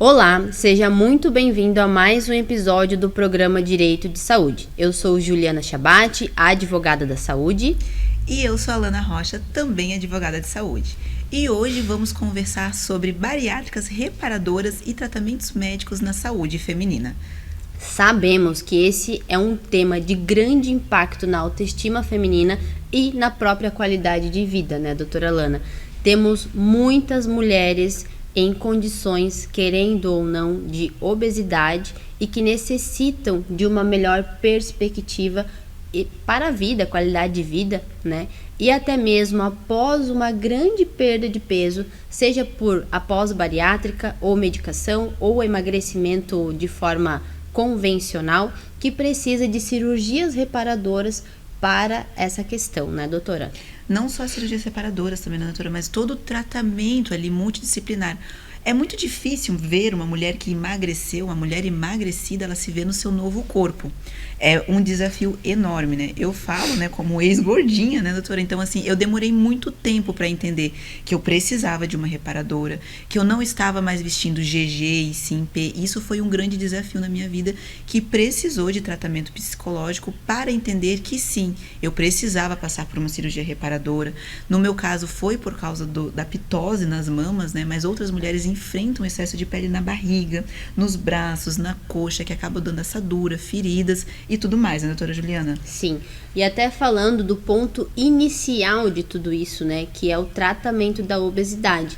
Olá, seja muito bem-vindo a mais um episódio do programa Direito de Saúde. Eu sou Juliana Chabati, advogada da saúde. E eu sou a Alana Rocha, também advogada de saúde. E hoje vamos conversar sobre bariátricas reparadoras e tratamentos médicos na saúde feminina. Sabemos que esse é um tema de grande impacto na autoestima feminina e na própria qualidade de vida, né, doutora Alana? Temos muitas mulheres em condições, querendo ou não, de obesidade e que necessitam de uma melhor perspectiva para a vida, qualidade de vida, né? E até mesmo após uma grande perda de peso, seja após bariátrica ou medicação ou emagrecimento de forma convencional, que precisa de cirurgias reparadoras para essa questão, né, doutora? Não só as cirurgias reparadoras também, né, doutora, mas todo o tratamento ali multidisciplinar. É muito difícil ver uma mulher que emagreceu, uma mulher emagrecida, ela se vê no seu novo corpo. É um desafio enorme, né? Eu falo, né, como ex-gordinha, né, doutora? Então, assim, eu demorei muito tempo para entender que eu precisava de uma reparadora, que eu não estava mais vestindo GG e sim P. Isso foi um grande desafio na minha vida, que precisou de tratamento psicológico para entender que sim, eu precisava passar por uma cirurgia reparadora. No meu caso, foi por causa da pitose nas mamas, né? Mas outras mulheres enfrentam excesso de pele na barriga, nos braços, na coxa, que acaba dando assadura, feridas e tudo mais, né, doutora Juliana? Sim, e até falando do ponto inicial de tudo isso, né, que é o tratamento da obesidade.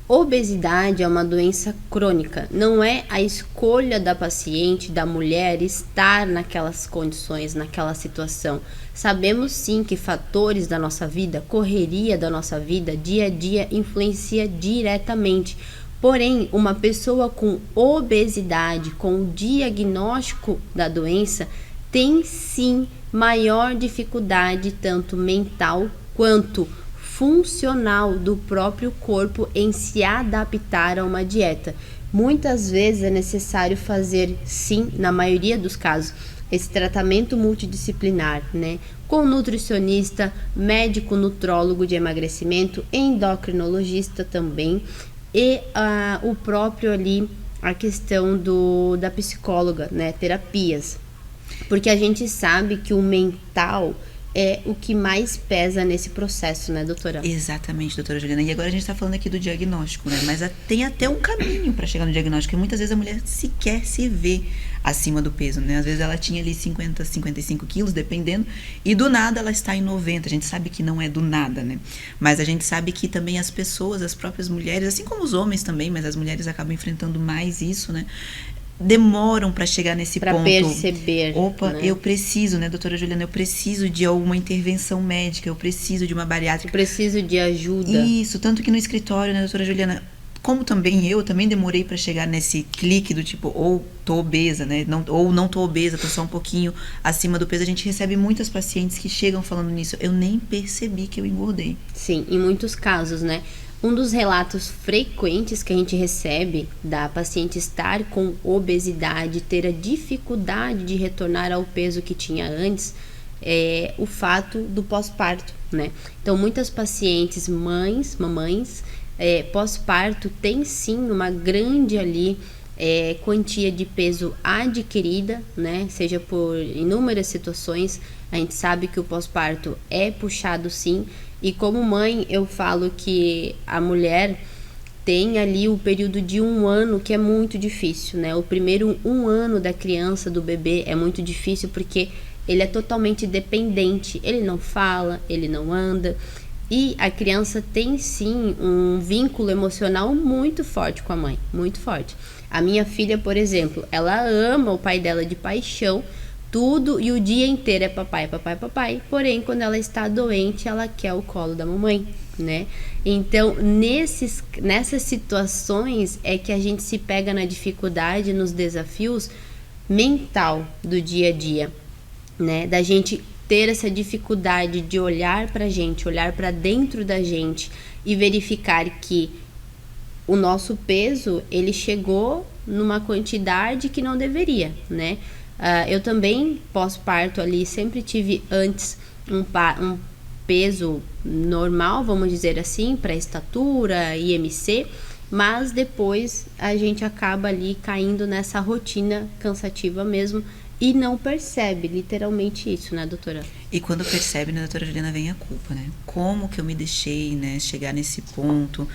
Obesidade é uma doença crônica, não é a escolha da paciente, da mulher, estar naquelas condições, naquela situação. Sabemos sim que fatores da nossa vida, correria da nossa vida, dia a dia, influencia diretamente. Porém, uma pessoa com obesidade, com o diagnóstico da doença, tem sim maior dificuldade, tanto mental quanto funcional do próprio corpo em se adaptar a uma dieta. Muitas vezes é necessário fazer, sim, na maioria dos casos, esse tratamento multidisciplinar, né? Com nutricionista, médico nutrólogo de emagrecimento, endocrinologista também, e o próprio ali, a questão da psicóloga, né? Terapias. Porque a gente sabe que o mental é o que mais pesa nesse processo, né, doutora? Exatamente, doutora Juliana. E agora a gente está falando aqui do diagnóstico, né? Mas tem até um caminho para chegar no diagnóstico. E muitas vezes a mulher sequer se vê acima do peso, né? Às vezes ela tinha ali 50, 55 quilos, dependendo, e do nada ela está em 90. A gente sabe que não é do nada, né? Mas a gente sabe que também as pessoas, as próprias mulheres, assim como os homens também, mas as mulheres acabam enfrentando mais isso, né? Demoram para chegar nesse ponto. Para perceber. Opa, né? Eu preciso, né, doutora Juliana? Eu preciso de alguma intervenção médica, eu preciso de uma bariátrica. Eu preciso de ajuda. Isso, tanto que no escritório, né, doutora Juliana? Como também eu também demorei para chegar nesse clique do tipo, ou tô obesa, né? Ou não tô obesa, tô só um pouquinho acima do peso. A gente recebe muitas pacientes que chegam falando nisso. Eu nem percebi que eu engordei. Sim, em muitos casos, né? Um dos relatos frequentes que a gente recebe da paciente estar com obesidade, ter a dificuldade de retornar ao peso que tinha antes, é o fato do pós-parto, né? Então, muitas pacientes, mamães, pós-parto, têm sim uma grande ali quantia de peso adquirida, né? Seja por inúmeras situações, a gente sabe que o pós-parto é puxado sim. E como mãe, eu falo que a mulher tem ali o período de 1 ano que é muito difícil, né? O primeiro 1 ano da criança, do bebê, é muito difícil porque ele é totalmente dependente. Ele não fala, ele não anda. E a criança tem sim um vínculo emocional muito forte com a mãe, muito forte. A minha filha, por exemplo, ela ama o pai dela de paixão, tudo, e o dia inteiro é papai, papai, papai. Porém, quando ela está doente, ela quer o colo da mamãe, né? Então, nessas situações é que a gente se pega na dificuldade, nos desafios mental do dia a dia, né? Da gente ter essa dificuldade de olhar pra gente, olhar para dentro da gente e verificar que o nosso peso, ele chegou numa quantidade que não deveria, né? Eu também, pós-parto ali, sempre tive antes um peso normal, vamos dizer assim, para estatura, IMC, mas depois a gente acaba ali caindo nessa rotina cansativa mesmo e não percebe literalmente isso, né, doutora? E quando percebe, né, doutora Juliana, vem a culpa, né? Como que eu me deixei, né, chegar nesse ponto?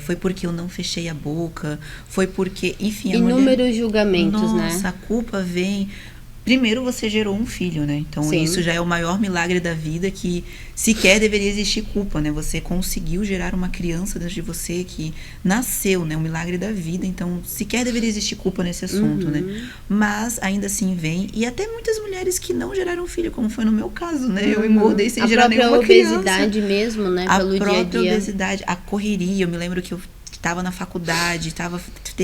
Foi porque eu não fechei a boca? Foi porque, enfim, a Inúmeros mulher... julgamentos, né? Nossa, a culpa vem... Primeiro você gerou um filho, né? Então Sim. Isso já é o maior milagre da vida, que sequer deveria existir culpa, né? Você conseguiu gerar uma criança dentro de você que nasceu, né? Um milagre da vida, então sequer deveria existir culpa nesse assunto, né? Mas ainda assim vem, e até muitas mulheres que não geraram filho, como foi no meu caso, né? Eu engordei sem gerar nenhuma criança. A própria obesidade mesmo, né? Pelo dia a dia. A própria obesidade, a correria, eu me lembro que eu estava na faculdade, estava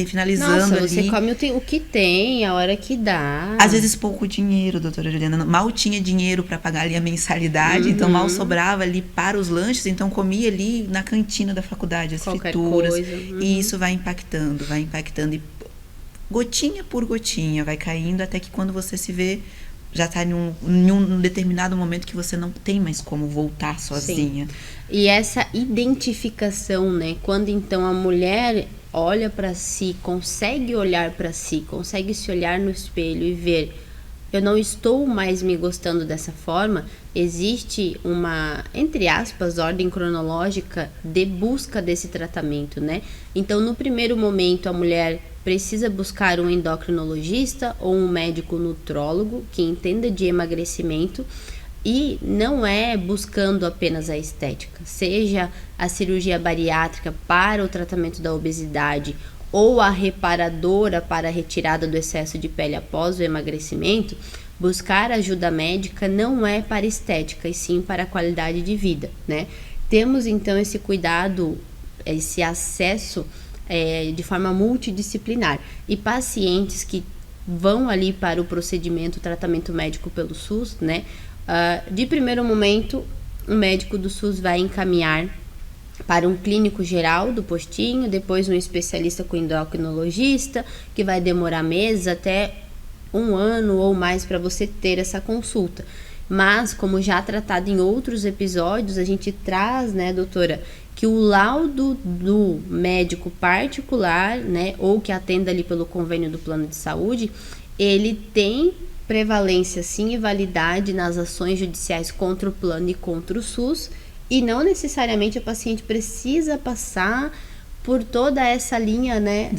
finalizando. Nossa, você come o que tem, a hora que dá. Às vezes pouco dinheiro, doutora Juliana. Mal tinha dinheiro para pagar ali a mensalidade, então mal sobrava ali para os lanches, então comia ali na cantina da faculdade, as frituras. E isso vai impactando. E gotinha por gotinha vai caindo, até que quando você se vê, já está em um determinado momento que você não tem mais como voltar sozinha. Sim. E essa identificação, né? Quando então a mulher olha para si, consegue olhar para si, consegue se olhar no espelho e ver, eu não estou mais me gostando dessa forma, existe uma, entre aspas, ordem cronológica de busca desse tratamento, né? Então, no primeiro momento, a mulher precisa buscar um endocrinologista ou um médico nutrólogo que entenda de emagrecimento. E não é buscando apenas a estética, seja a cirurgia bariátrica para o tratamento da obesidade ou a reparadora para a retirada do excesso de pele após o emagrecimento, buscar ajuda médica não é para estética, e sim para a qualidade de vida, né? Temos então esse cuidado, esse acesso de forma multidisciplinar, e pacientes que vão ali para o procedimento, tratamento médico pelo SUS, né? De primeiro momento, o médico do SUS vai encaminhar para um clínico geral do postinho, depois um especialista com endocrinologista, que vai demorar meses, até 1 ano ou mais para você ter essa consulta. Mas, como já tratado em outros episódios, a gente traz, né, doutora, que o laudo do médico particular, né, ou que atenda ali pelo convênio do plano de saúde, ele tem prevalência sim e validade nas ações judiciais contra o plano e contra o SUS, e não necessariamente a paciente precisa passar por toda essa linha, né,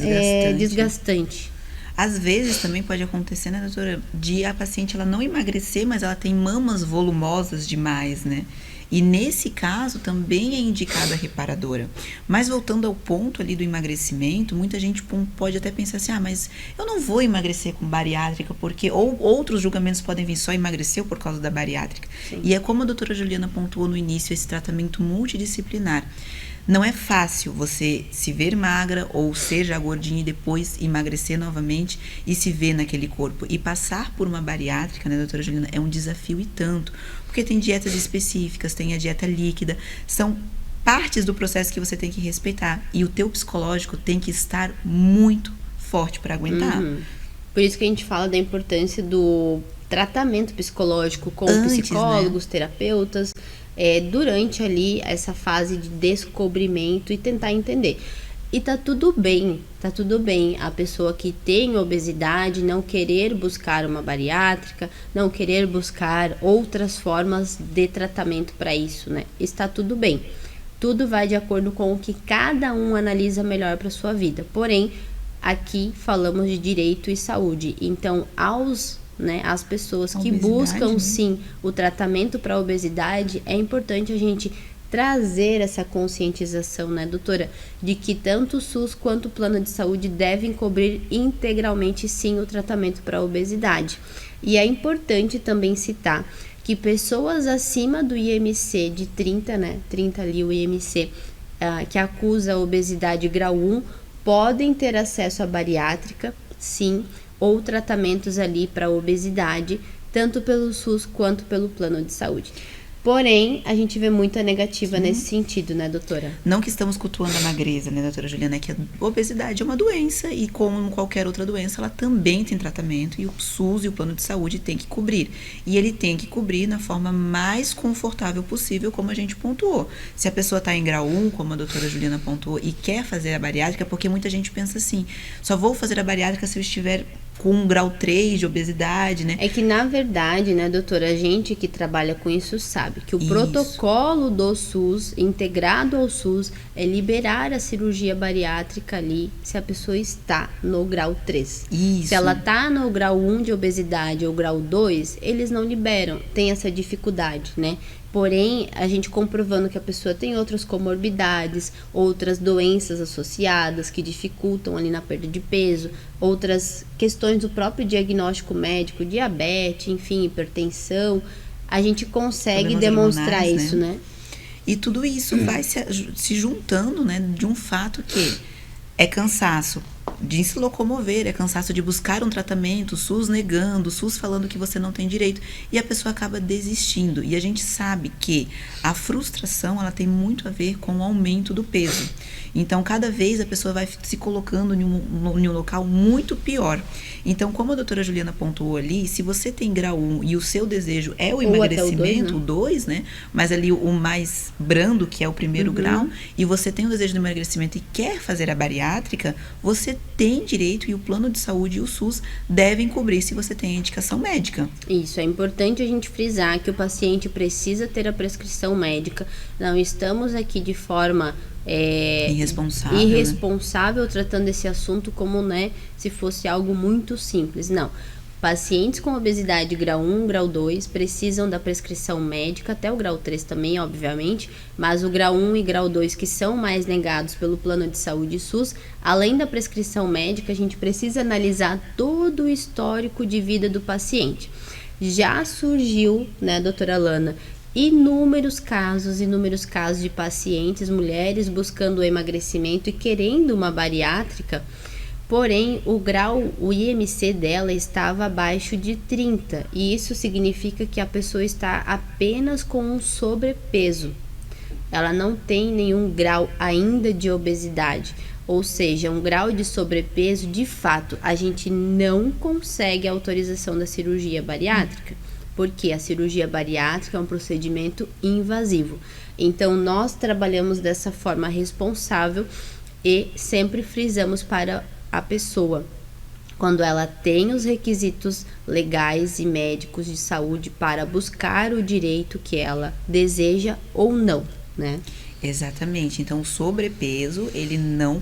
desgastante. Às vezes também pode acontecer, né, doutora, de a paciente ela não emagrecer, mas ela tem mamas volumosas demais, né? E nesse caso também é indicada a reparadora. Mas voltando ao ponto ali do emagrecimento, muita gente pode até pensar assim, mas eu não vou emagrecer com bariátrica, porque ou outros julgamentos podem vir, só emagreceu por causa da bariátrica. Sim. E é como a doutora Juliana pontuou no início, esse tratamento multidisciplinar. Não é fácil você se ver magra ou seja gordinha e depois emagrecer novamente e se ver naquele corpo. E passar por uma bariátrica, né, doutora Juliana, é um desafio e tanto. Porque tem dietas específicas, tem a dieta líquida, são partes do processo que você tem que respeitar. E o teu psicológico tem que estar muito forte para aguentar. Por isso que a gente fala da importância do tratamento psicológico com psicólogos, né? Terapeutas, durante ali essa fase de descobrimento e tentar entender. E tá tudo bem a pessoa que tem obesidade não querer buscar uma bariátrica, não querer buscar outras formas de tratamento para isso, né? Está tudo bem. Tudo vai de acordo com o que cada um analisa melhor para sua vida. Porém, aqui falamos de direito e saúde. Então, as pessoas que buscam, né, sim, o tratamento para a obesidade, é importante a gente trazer essa conscientização, né, doutora, de que tanto o SUS quanto o plano de saúde devem cobrir integralmente, sim, o tratamento para a obesidade. E é importante também citar que pessoas acima do IMC de 30, né, 30 ali o IMC, que acusa a obesidade grau 1, podem ter acesso à bariátrica, sim, ou tratamentos ali para obesidade, tanto pelo SUS quanto pelo plano de saúde. Porém, a gente vê muita negativa nesse sentido, né, doutora? Não que estamos cultuando a magreza, né, doutora Juliana, é que a obesidade é uma doença e como qualquer outra doença, ela também tem tratamento e o SUS e o plano de saúde tem que cobrir. E ele tem que cobrir na forma mais confortável possível, como a gente pontuou. Se a pessoa está em grau 1, como a doutora Juliana pontuou, e quer fazer a bariátrica, porque muita gente pensa assim, só vou fazer a bariátrica se eu estiver com um grau 3 de obesidade, né? É que, na verdade, né, doutora, a gente que trabalha com isso sabe que o protocolo do SUS, integrado ao SUS, é liberar a cirurgia bariátrica ali se a pessoa está no grau 3. Isso. Se ela está no grau 1 de obesidade ou grau 2, eles não liberam, tem essa dificuldade, né? Porém, a gente comprovando que a pessoa tem outras comorbidades, outras doenças associadas que dificultam ali na perda de peso, outras questões do próprio diagnóstico médico, diabetes, enfim, hipertensão, a gente consegue Problemas demonstrar hormonais, isso, né? E tudo isso vai se juntando, né, de um fato que é cansaço de se locomover, é cansaço de buscar um tratamento, o SUS negando, o SUS falando que você não tem direito, e a pessoa acaba desistindo. E a gente sabe que a frustração, ela tem muito a ver com o aumento do peso. Então, cada vez a pessoa vai se colocando em um local muito pior. Então, como a doutora Juliana pontuou ali, se você tem grau 1 e o seu desejo é o emagrecimento, o 2, né? Mas ali o mais brando, que é o primeiro grau, e você tem o desejo de emagrecimento e quer fazer a bariátrica, você tem direito e o plano de saúde e o SUS devem cobrir se você tem a indicação médica. Isso, é importante a gente frisar que o paciente precisa ter a prescrição médica. Não estamos aqui de forma irresponsável, né? Tratando esse assunto como, né, se fosse algo muito simples. Não. Pacientes com obesidade grau 1, grau 2 precisam da prescrição médica, até o grau 3 também, obviamente, mas o grau 1 e grau 2, que são mais negados pelo plano de saúde SUS, além da prescrição médica, a gente precisa analisar todo o histórico de vida do paciente. Já surgiu, né, doutora Lana, inúmeros casos de pacientes, mulheres buscando o emagrecimento e querendo uma bariátrica, porém o IMC dela estava abaixo de 30, e isso significa que a pessoa está apenas com um sobrepeso. Ela não tem nenhum grau ainda de obesidade, ou seja, um grau de sobrepeso. De fato, a gente não consegue a autorização da cirurgia bariátrica, porque a cirurgia bariátrica é um procedimento invasivo. Então, nós trabalhamos dessa forma responsável e sempre frisamos para a pessoa, quando ela tem os requisitos legais e médicos de saúde para buscar o direito que ela deseja ou não, né? Exatamente. Então, o sobrepeso, ele não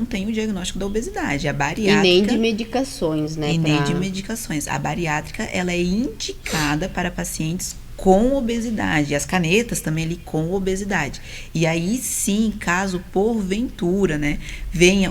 tem o diagnóstico da obesidade. A bariátrica... E nem de medicações, né? Nem de medicações. A bariátrica, ela é indicada para pacientes com obesidade, as canetas também ali com obesidade. E aí sim, caso porventura, né, venha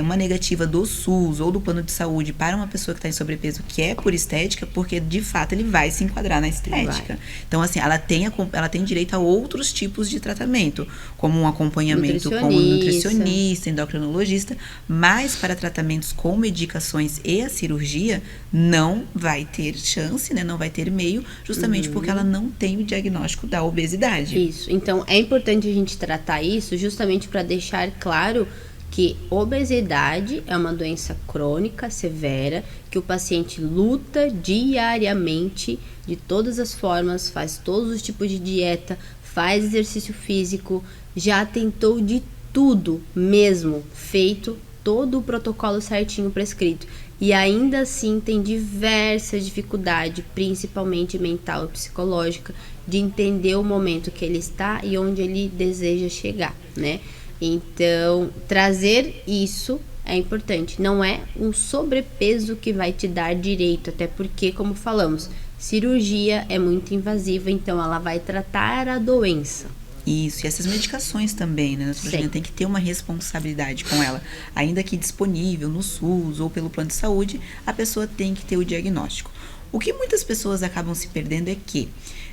uma negativa do SUS ou do plano de saúde para uma pessoa que está em sobrepeso, que é por estética, porque de fato ele vai se enquadrar na estética. Vai. Então, assim, ela tem direito a outros tipos de tratamento, como um acompanhamento com um nutricionista, endocrinologista, mas para tratamentos com medicações e a cirurgia, não vai ter chance, né, não vai ter meio, justamente porque ela não tem o diagnóstico da obesidade. Isso. Então, é importante a gente tratar isso justamente para deixar claro que obesidade é uma doença crônica, severa, que o paciente luta diariamente, de todas as formas, faz todos os tipos de dieta, faz exercício físico, já tentou de tudo mesmo, feito todo o protocolo certinho prescrito. E ainda assim tem diversas dificuldades, principalmente mental e psicológica, de entender o momento que ele está e onde ele deseja chegar, né? Então, trazer isso é importante. Não é um sobrepeso que vai te dar direito, até porque, como falamos, cirurgia é muito invasiva, então ela vai tratar a doença. Isso, e essas medicações também, né? A gente tem que ter uma responsabilidade com ela. Ainda que disponível no SUS ou pelo plano de saúde, a pessoa tem que ter o diagnóstico. O que muitas pessoas acabam se perdendo é que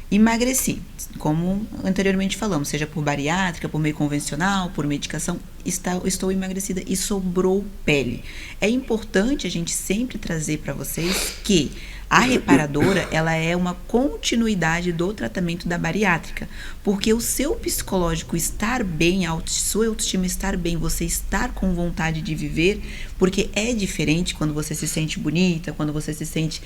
emagreci, como anteriormente falamos, seja por bariátrica, por meio convencional, por medicação, estou emagrecida e sobrou pele. É importante a gente sempre trazer para vocês que A reparadora, ela é uma continuidade do tratamento da bariátrica, porque o seu psicológico estar bem, sua autoestima estar bem, você estar com vontade de viver, porque é diferente quando você se sente bonita, quando você se sente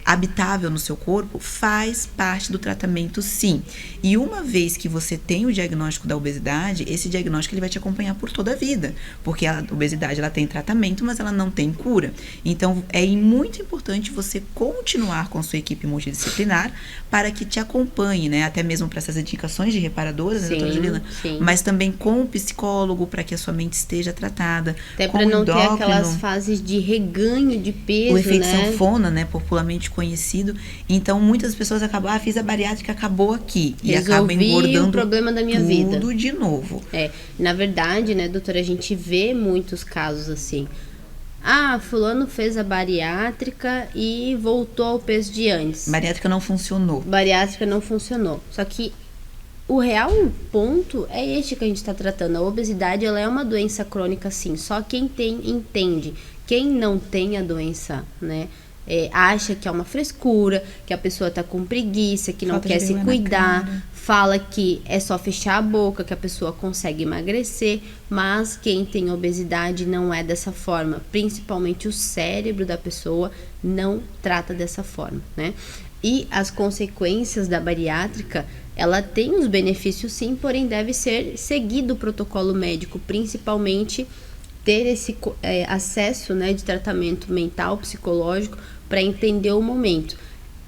habitável no seu corpo, faz parte do tratamento, sim. E uma vez que você tem o diagnóstico da obesidade, esse diagnóstico ele vai te acompanhar por toda a vida, porque a obesidade ela tem tratamento, mas ela não tem cura. Então, é muito importante você continuar com sua equipe multidisciplinar para que te acompanhe, né? Até mesmo para essas indicações de reparadoras, né, doutora Juliana? Sim. Mas também com o psicólogo, para que a sua mente esteja tratada. Até para não ter aquelas fases de reganho de peso, o efeito né? sanfona, né? Popularmente conhecido. Então, muitas pessoas acabam, fiz a bariátrica, acabou aqui. Resolvi e acabam engordando o problema da minha vida. Tudo de novo. Na verdade, né, doutora, a gente vê muitos casos assim. Fulano fez a bariátrica e voltou ao peso de antes. Bariátrica não funcionou. Só que o real ponto é este que a gente está tratando. A obesidade, ela é uma doença crônica, sim. Só quem tem, entende. Quem não tem a doença, né, acha que é uma frescura, que a pessoa tá com preguiça, que não quer se cuidar, fala que é só fechar a boca, que a pessoa consegue emagrecer, mas quem tem obesidade não é dessa forma, principalmente o cérebro da pessoa não trata dessa forma, né? E as consequências da bariátrica, ela tem os benefícios sim, porém deve ser seguido o protocolo médico, principalmente ter esse acesso, né, de tratamento mental, psicológico, para entender o momento.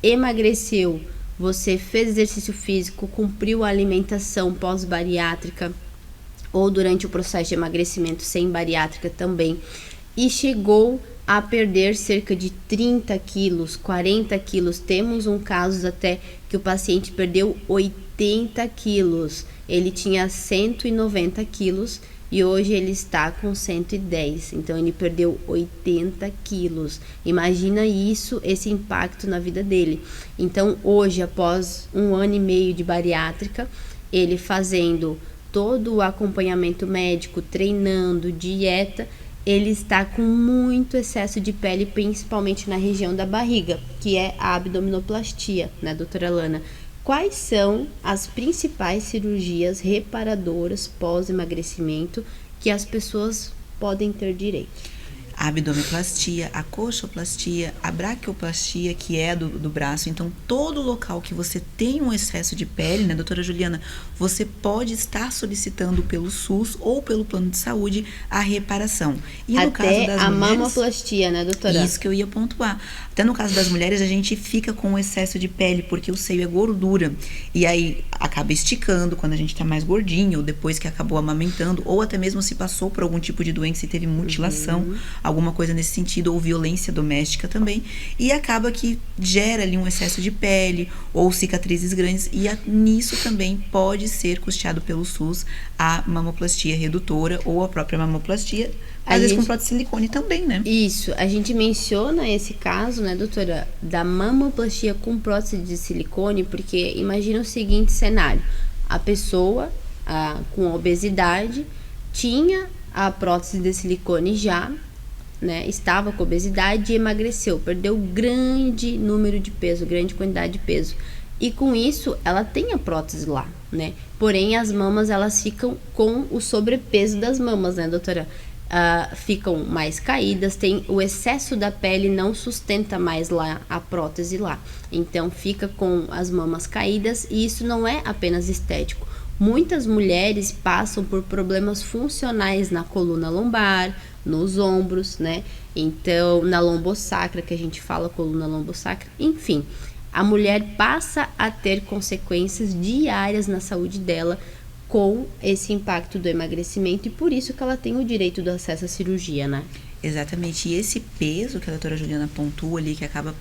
Emagreceu, você fez exercício físico, cumpriu a alimentação pós-bariátrica ou durante o processo de emagrecimento sem bariátrica também, e chegou a perder cerca de 30 quilos, 40 quilos. Temos um caso até que o paciente perdeu 80 quilos. Ele tinha 190 quilos e hoje ele está com 110, então ele perdeu 80 quilos. Imagina isso, esse impacto na vida dele. Então hoje, após 1 ano e meio de bariátrica, ele fazendo todo o acompanhamento médico, treinando, dieta, ele está com muito excesso de pele, principalmente na região da barriga, que é a abdominoplastia, né, doutora Lana? Quais são as principais cirurgias reparadoras pós-emagrecimento que as pessoas podem ter direito? A abdominoplastia, a coxoplastia, a braquioplastia, que é do braço. Então, todo local que você tem um excesso de pele, né, doutora Juliana, você pode estar solicitando pelo SUS ou pelo plano de saúde a reparação. E no caso das a mulheres, mamoplastia, né, doutora? Isso que eu ia pontuar. Até no caso das mulheres, a gente fica com excesso de pele, porque o seio é gordura. E aí, acaba esticando quando a gente tá mais gordinho, ou depois que acabou amamentando, ou até mesmo se passou por algum tipo de doença e teve mutilação, alguma coisa nesse sentido, ou violência doméstica também, e acaba que gera ali um excesso de pele, ou cicatrizes grandes, e nisso também pode ser custeado pelo SUS a mamoplastia redutora, ou a própria mamoplastia, às vezes com prótese de silicone também, né? Isso, a gente menciona esse caso, né, doutora, da mamoplastia com prótese de silicone, porque imagina o seguinte cenário: a pessoa com obesidade tinha a prótese de silicone já, né, estava com obesidade e emagreceu, perdeu grande número de peso, grande quantidade de peso, e com isso ela tem a prótese lá, né? Porém as mamas, elas ficam com o sobrepeso das mamas, né, doutora? Ficam mais caídas, tem o excesso da pele, não sustenta mais lá a prótese lá, então fica com as mamas caídas, e isso não é apenas estético. Muitas mulheres passam por problemas funcionais na coluna lombar, nos ombros, né? Então, na lombosacra, que a gente fala, coluna lombosacra, enfim, a mulher passa a ter consequências diárias na saúde dela com esse impacto do emagrecimento, e por isso que ela tem o direito do acesso à cirurgia, né? Exatamente, e esse peso que a doutora Juliana pontua ali, que acaba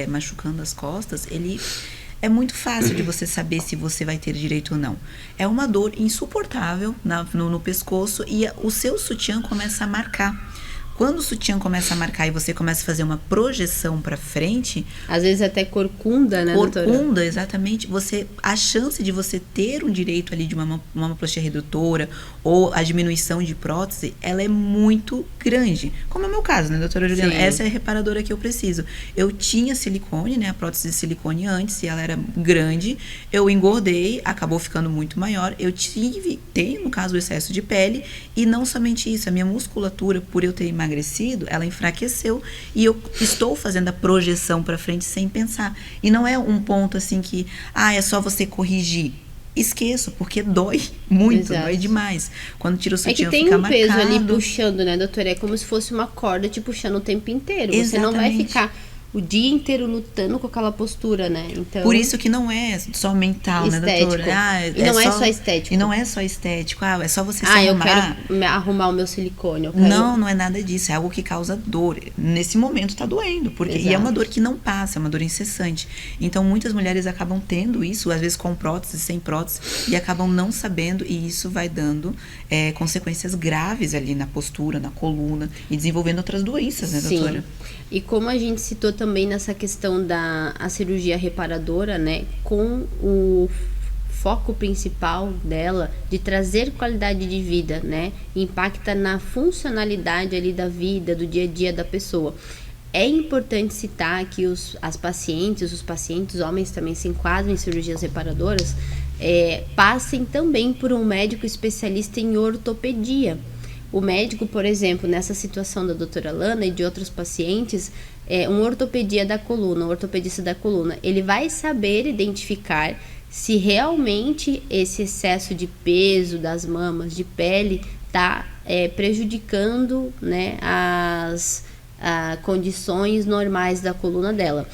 machucando as costas, ele é muito fácil de você saber se você vai ter direito ou não. É uma dor insuportável no pescoço, e o seu sutiã começa a marcar. Quando o sutiã começa a marcar e você começa a fazer uma projeção para frente, às vezes até corcunda, né, doutora? Corcunda, exatamente. A chance de você ter um direito ali de uma mamoplastia redutora ou a diminuição de prótese, ela é muito grande. Como é o meu caso, né, doutora Juliana? Sim. Essa é a reparadora que eu preciso. Eu tinha silicone, né, a prótese de silicone antes, e ela era grande. Eu engordei, acabou ficando muito maior. Tenho, no caso, o excesso de pele, e não somente isso, a minha musculatura, por eu ter emagrecido, ela enfraqueceu, e eu estou fazendo a projeção para frente sem pensar. E não é um ponto assim que, é só você corrigir. Esqueço, porque dói muito, Exato. Dói demais. Quando tira o sutiã, fica marcado. É que tem um peso ali puxando, né, doutora? É como se fosse uma corda te puxando o tempo inteiro. Exatamente. Você não vai ficar o dia inteiro lutando com aquela postura, né? Então, por isso que não é só mental, estético, né, doutora? E não é só estético. E não é só estético. É só você se arrumar. Eu quero arrumar o meu silicone. Não é nada disso. É algo que causa dor. Nesse momento tá doendo. E é uma dor que não passa, é uma dor incessante. Então, muitas mulheres acabam tendo isso, às vezes com prótese, sem prótese, e acabam não sabendo, e isso vai dando consequências graves ali na postura, na coluna, e desenvolvendo outras doenças, né, doutora? Sim. E como a gente citou também nessa questão da cirurgia reparadora, né, com o foco principal dela de trazer qualidade de vida, né, impacta na funcionalidade ali da vida, do dia a dia da pessoa. É importante citar que os pacientes, homens também se enquadram em cirurgias reparadoras, passem também por um médico especialista em ortopedia. O médico, por exemplo, nessa situação da doutora Lana e de outros pacientes, um ortopedista da coluna, ele vai saber identificar se realmente esse excesso de peso das mamas, de pele, está prejudicando, né, as condições normais da coluna dela.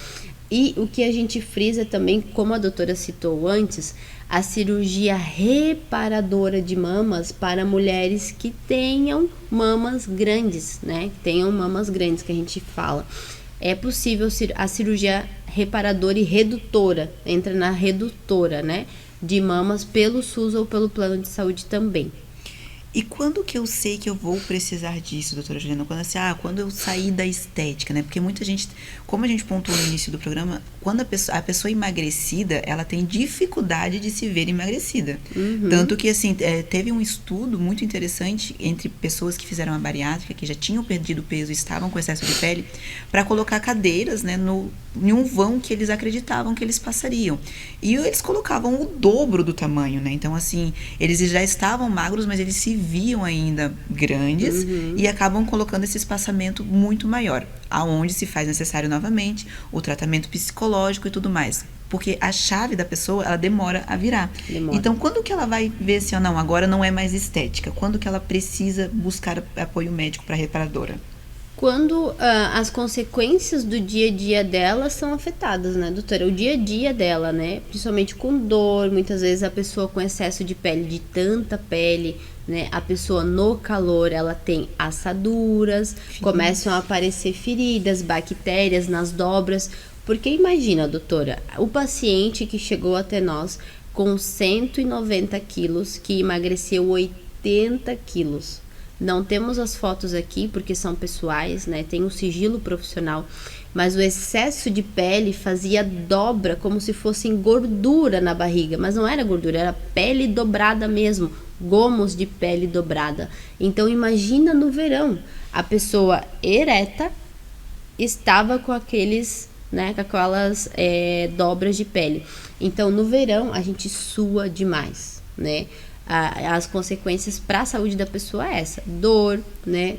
E o que a gente frisa também, como a doutora citou antes, a cirurgia reparadora de mamas para mulheres que tenham mamas grandes, né? Que tenham mamas grandes, que a gente fala. É possível a cirurgia reparadora e redutora, entra na redutora, né? De mamas pelo SUS ou pelo plano de saúde também. E quando que eu sei que eu vou precisar disso, doutora Juliana? Quando eu sair da estética, né? Porque muita gente, como a gente pontuou no início do programa, quando a pessoa emagrecida, ela tem dificuldade de se ver emagrecida. Uhum. Tanto que, assim, teve um estudo muito interessante entre pessoas que fizeram a bariátrica, que já tinham perdido peso e estavam com excesso de pele, para colocar cadeiras, né, em um vão que eles acreditavam que eles passariam. E eles colocavam o dobro do tamanho, né? Então, assim, eles já estavam magros, mas eles se viam ainda grandes, uhum, e acabam colocando esse espaçamento muito maior, aonde se faz necessário novamente o tratamento psicológico e tudo mais. Porque a chave da pessoa, ela demora a virar. Então, quando que ela vai ver assim, não, agora não é mais estética? Quando que ela precisa buscar apoio médico para a reparadora? Quando as consequências do dia a dia dela são afetadas, né, doutora? O dia a dia dela, né? Principalmente com dor, muitas vezes a pessoa com excesso de pele, de tanta pele, né? A pessoa no calor, ela tem assaduras, começam a aparecer feridas, bactérias nas dobras. Porque imagina, doutora, o paciente que chegou até nós com 190 quilos, que emagreceu 80 quilos. Não temos as fotos aqui porque são pessoais, né? Tem um sigilo profissional, mas o excesso de pele fazia dobra como se fosse gordura na barriga, mas não era gordura, era pele dobrada mesmo, gomos de pele dobrada. Então imagina no verão, a pessoa ereta estava com aqueles, né, com aquelas dobras de pele. Então no verão a gente sua demais, né? As consequências para a saúde da pessoa é essa, dor, né,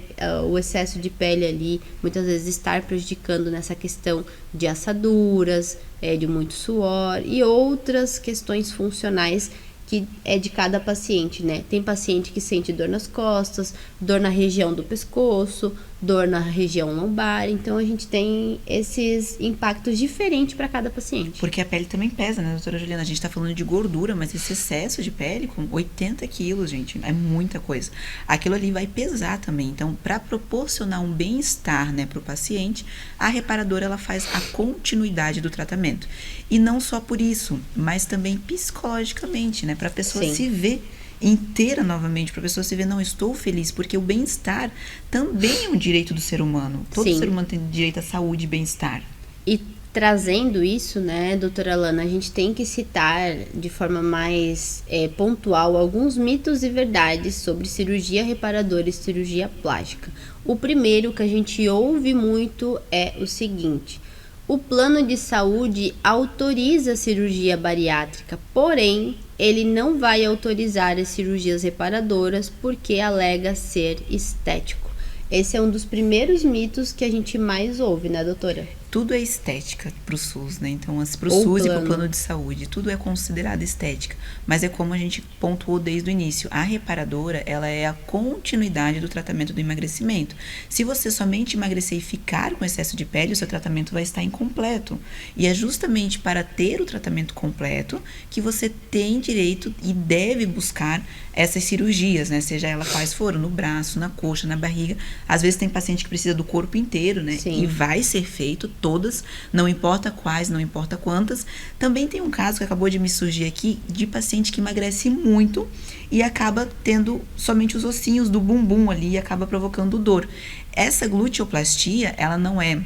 o excesso de pele ali, muitas vezes estar prejudicando nessa questão de assaduras, de muito suor e outras questões funcionais que é de cada paciente, né? Tem paciente que sente dor nas costas, dor na região do pescoço, dor na região lombar, então a gente tem esses impactos diferentes para cada paciente. Porque a pele também pesa, né, doutora Juliana? A gente tá falando de gordura, mas esse excesso de pele com 80 quilos, gente, é muita coisa. Aquilo ali vai pesar também. Então, para proporcionar um bem-estar, né, para o paciente, a reparadora, ela faz a continuidade do tratamento. E não só por isso, mas também psicologicamente, né, para a pessoa se ver inteira novamente, para a pessoa se ver, não, estou feliz, porque o bem-estar também é um direito do ser humano. Todo Sim. ser humano tem direito à saúde e bem-estar. E trazendo isso, né, doutora Lana, a gente tem que citar de forma mais pontual alguns mitos e verdades sobre cirurgia reparadora e cirurgia plástica. O primeiro que a gente ouve muito é o seguinte: o plano de saúde autoriza a cirurgia bariátrica, porém, ele não vai autorizar as cirurgias reparadoras porque alega ser estético. Esse é um dos primeiros mitos que a gente mais ouve, né, doutora? Tudo é estética para o SUS, né? Então, para o Ou SUS e para o plano. plano de saúde, tudo é considerado estética. Mas é como a gente pontuou desde o início. A reparadora, ela é a continuidade do tratamento do emagrecimento. Se você somente emagrecer e ficar com excesso de pele, o seu tratamento vai estar incompleto. E é justamente para ter o tratamento completo que você tem direito e deve buscar essas cirurgias, né? Seja ela quais foram, no braço, na coxa, na barriga. Às vezes tem paciente que precisa do corpo inteiro, né? Sim. E vai ser feito todas, não importa quais, não importa quantas. Também tem um caso que acabou de me surgir aqui, de paciente que emagrece muito e acaba tendo somente os ossinhos do bumbum ali e acaba provocando dor. Essa gluteoplastia, ela não é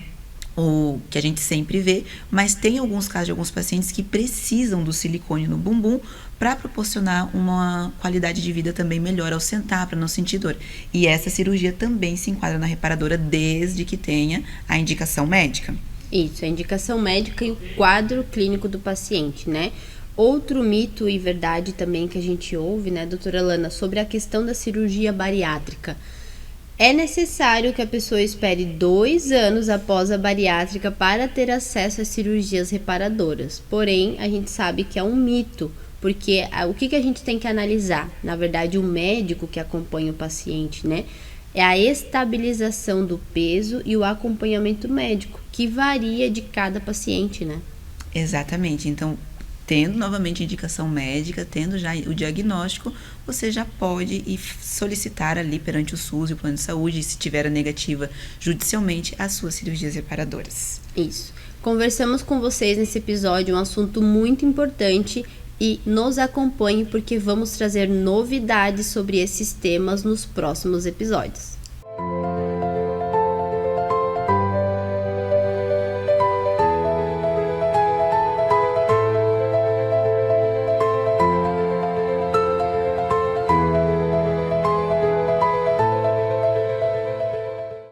o que a gente sempre vê, mas tem alguns casos de alguns pacientes que precisam do silicone no bumbum para proporcionar uma qualidade de vida também melhor ao sentar, para não sentir dor. E essa cirurgia também se enquadra na reparadora desde que tenha a indicação médica. Isso, a indicação médica e o quadro clínico do paciente, né? Outro mito e verdade também que a gente ouve, né, doutora Lana, sobre a questão da cirurgia bariátrica. É necessário que a pessoa espere 2 anos após a bariátrica para ter acesso às cirurgias reparadoras. Porém, a gente sabe que é um mito, porque o que a gente tem que analisar? Na verdade, o médico que acompanha o paciente, né? É a estabilização do peso e o acompanhamento médico, que varia de cada paciente, né? Exatamente. Então, tendo novamente indicação médica, tendo já o diagnóstico, você já pode ir solicitar ali perante o SUS e o plano de saúde, e se tiver a negativa judicialmente, as suas cirurgias reparadoras. Isso. Conversamos com vocês nesse episódio um assunto muito importante e nos acompanhe porque vamos trazer novidades sobre esses temas nos próximos episódios.